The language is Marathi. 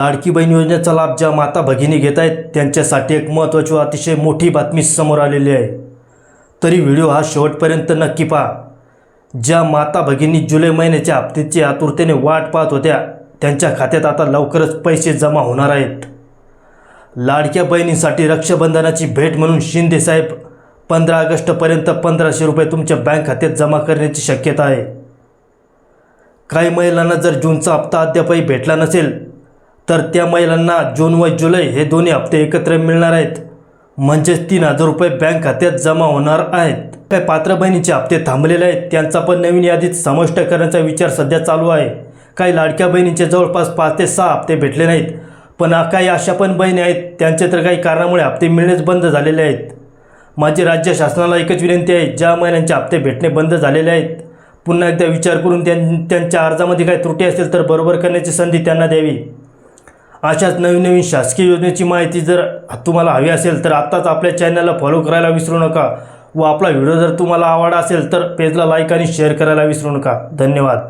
लाडकी बहीण योजनेचा लाभ ज्या माता भगिनी घेत आहेत त्यांच्यासाठी एक महत्त्वाची व अतिशय मोठी बातमी समोर आलेली आहे। तरी व्हिडिओ हा शेवटपर्यंत नक्की पहा। ज्या माता भगिनी जुलै महिन्याच्या हप्त्याची आतुरतेने वाट पाहत होत्या त्यांच्या खात्यात आता लवकरच पैसे जमा होणार आहेत। लाडक्या बहिणींसाठी रक्षाबंधनाची भेट म्हणून शिंदे साहेब 15 ऑगस्टपर्यंत 1500 रुपये तुमच्या बँक खात्यात जमा करण्याची शक्यता आहे। काही महिलांना जर जूनचा हप्ता अद्यापही भेटला नसेल तर त्या महिलांना जून व जुलै हे दोन्ही हप्ते एकत्र मिळणार आहेत, म्हणजेच 3000 रुपये बँक खात्यात जमा होणार आहेत। काही पात्र बहिणीचे हप्ते थांबलेले आहेत त्यांचा पण नवीन यादीत समाविष्ट करण्याचा विचार सध्या चालू आहे। काही लाडक्या बहिणींचे जवळपास 5 ते 6 हप्ते भेटले नाहीत, पण काही अशा पण बहिणी आहेत त्यांचे तर काही कारणामुळे हप्ते मिळणेच बंद झालेले आहेत। माझी राज्य शासनाला एकच विनंती आहे, ज्या महिलांचे हप्ते भेटणे बंद झालेले आहेत पुन्हा एकदा विचार करून त्यांच्या अर्जामध्ये काही त्रुटी असेल तर बरोबर करण्याची संधी त्यांना द्यावी। अशाच नवीन शासकीय योजनेची माहिती जर तुम्हाला हवी असेल तर आत्ताच आपल्या चॅनलला फॉलो करायला विसरू नका व आपला व्हिडिओ जर तुम्हाला आवडला असेल तर पेजला लाईक आणि शेअर करायला विसरू नका। धन्यवाद।